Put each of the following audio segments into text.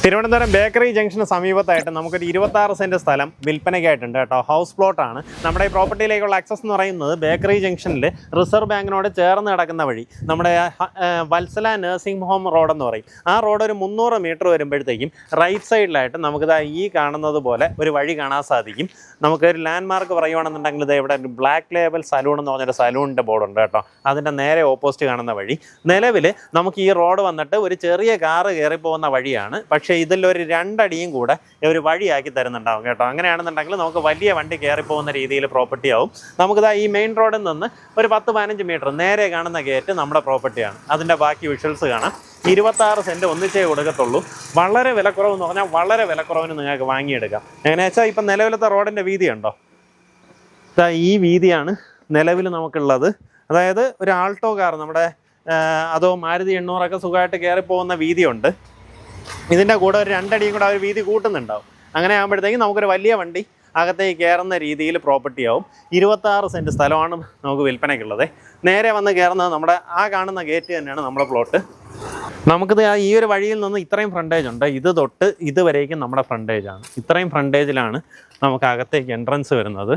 Thiruvananthapuram bakery junction സമീപത്തായിട്ട് നമുക്കൊരു 26 cent സ്ഥലം വിൽപ്പനയ്ക്കായിട്ടുണ്ട് കേട്ടോ. ഹൗസ് പ്ലോട്ടാണ്. നമ്മുടെ ഈ പ്രോപ്പർട്ടിയിലേക്കുള്ള ആക്സസ് എന്ന് പറയുന്നത് ബേക്കറി ജംഗ്ഷനിൽ റിസർവ് ബാങ്കിനോട് ചേർന്ന് കിടക്കുന്ന വഴി നമ്മുടെ വത്സല നഴ്സിംഗ് ഹോം റോഡെന്ന് പറയും. ആ റോഡ് ഒരു 300 മീറ്റർ വരുമ്പോഴത്തേക്കും റൈറ്റ് സൈഡിലായിട്ട് നമുക്കിതാ ഈ കാണുന്നത് പോലെ ഒരു വഴി കാണാൻ സാധിക്കും. നമുക്കൊരു ലാൻഡ് മാർക്ക് പറയുകയാണെന്നുണ്ടെങ്കിൽ ഇത് ഇവിടെ ഒരു ബ്ലാക്ക് ലേബൽ സലൂൺ എന്ന് പറഞ്ഞൊരു സലൂണിൻ്റെ ബോർഡുണ്ട് കേട്ടോ. അതിൻ്റെ നേരെ ഓപ്പോസിറ്റ് കാണുന്ന വഴി. നിലവിൽ നമുക്ക് ഈ റോഡ് വന്നിട്ട് ഒരു ചെറിയ കാറ് കയറിപ്പോകുന്ന വഴിയാണ്. പക്ഷേ ഇതിലൊരു 2 അടിയും കൂടെ ഒരു വഴിയാക്കി തരുന്നുണ്ടാവും കേട്ടോ. അങ്ങനെയാണെന്നുണ്ടെങ്കിൽ നമുക്ക് വലിയ വണ്ടി കയറിപ്പോകുന്ന രീതിയിൽ പ്രോപ്പർട്ടി ആവും. നമുക്കിതാ ഈ മെയിൻ റോഡിൽ നിന്ന് ഒരു 10-15 മീറ്റർ നേരെ കാണുന്ന ഗേറ്റ് നമ്മുടെ പ്രോപ്പർട്ടിയാണ്. അതിൻ്റെ ബാക്കി വിഷ്വൽസ് കാണാം. 26 സെൻറ്റ് ഒന്നിച്ചേ കൊടുക്കത്തുള്ളൂ. വളരെ വിലക്കുറവെന്ന് പറഞ്ഞാൽ വളരെ വിലക്കുറവിന് നിങ്ങൾക്ക് വാങ്ങിയെടുക്കാം. എങ്ങനെയാ വെച്ചാൽ ഇപ്പം നിലവിലത്തെ റോഡിൻ്റെ വീതി ഉണ്ടോ? ഈ വീതിയാണ് നിലവിൽ നമുക്കുള്ളത്. അതായത് ഒരു ആൾട്ടോ കാർ നമ്മുടെ അതോ മാരുതി 800 സുഖമായിട്ട് കയറിപ്പോകുന്ന വീതിയുണ്ട്. ഇതിൻ്റെ കൂടെ ഒരു 2 അടിയും കൂടെ അവർ വീതി കൂട്ടുന്നുണ്ടാവും. അങ്ങനെ ആകുമ്പോഴത്തേക്കും നമുക്കൊരു വലിയ വണ്ടി അകത്തേക്ക് കയറുന്ന രീതിയിൽ പ്രോപ്പർട്ടി ആവും. 26 സെൻറ്റ് സ്ഥലമാണ് നമുക്ക് വിൽപ്പനയ്ക്കുള്ളത്. നേരെ വന്ന് കയറുന്നത് നമ്മുടെ ആ കാണുന്ന ഗേറ്റ് തന്നെയാണ് നമ്മുടെ പ്ലോട്ട്. നമുക്കിത് ഈ ഒരു വഴിയിൽ നിന്ന് ഇത്രയും ഫ്രണ്ടേജ് ഉണ്ട്. ഇത് തൊട്ട് ഇതുവരേക്കും നമ്മുടെ ഫ്രണ്ടേജാണ്. ഇത്രയും ഫ്രണ്ടേജിലാണ് നമുക്ക് അകത്തേക്ക് എൻട്രൻസ് വരുന്നത്.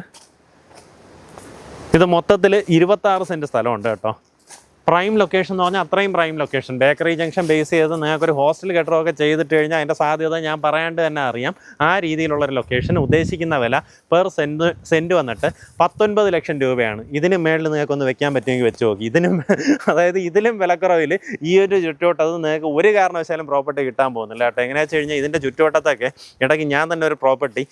ഇത് മൊത്തത്തിൽ 26 സെൻറ്റ് സ്ഥലമുണ്ട് കേട്ടോ. പ്രൈം ലൊക്കേഷൻ എന്ന് പറഞ്ഞാൽ അത്രയും prime location. Bakery junction base ചെയ്ത് നിങ്ങൾക്കൊരു ഹോസ്റ്റൽ കെട്ടിടമൊക്കെ ചെയ്തിട്ട് കഴിഞ്ഞാൽ അതിൻ്റെ സാധ്യത ഞാൻ പറയാണ്ട് തന്നെ അറിയാം. ആ രീതിയിലുള്ളൊരു ലൊക്കേഷൻ. ഉദ്ദേശിക്കുന്ന വില പെർ സെൻറ്റ് വന്നിട്ട് 19 ലക്ഷം രൂപയാണ്. ഇതിന് മേളിൽ നിങ്ങൾക്കൊന്ന് വെക്കാൻ പറ്റുമെങ്കിൽ വെച്ച് നോക്കി. അതായത് ഇതിലും വിലക്കുറവിൽ ഈ ഒരു ചുറ്റുവട്ടത്ത് നിങ്ങൾക്ക് ഒരു കാരണവശാലും പ്രോപ്പർട്ടി കിട്ടാൻ പോകുന്നില്ല കേട്ടോ. എങ്ങനെയാ വെച്ച് കഴിഞ്ഞാൽ ഇതിൻ്റെ ചുറ്റുവട്ടത്തൊക്കെ ഇടയ്ക്ക് ഞാൻ തന്നെ ഒരു പ്രോപ്പർട്ടി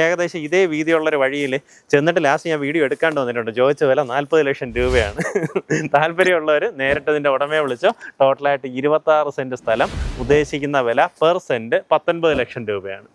ഏകദേശം ഇതേ വീതിയുള്ളൊരു വഴിയിൽ ചെന്നിട്ട് ലാസ്റ്റ് ഞാൻ വീഡിയോ എടുക്കാണ്ട് വന്നിട്ടുണ്ട്. ചോദിച്ച വില 40 ലക്ഷം രൂപയാണ്. താല്പര്യമുള്ളവർ നേരിട്ട് ഇതിൻ്റെ ഉടമയെ വിളിച്ചോ. ടോട്ടലായിട്ട് 26 സെൻറ്റ് സ്ഥലം. ഉദ്ദേശിക്കുന്ന വില പെർ സെൻറ്റ് 19 ലക്ഷം രൂപയാണ്.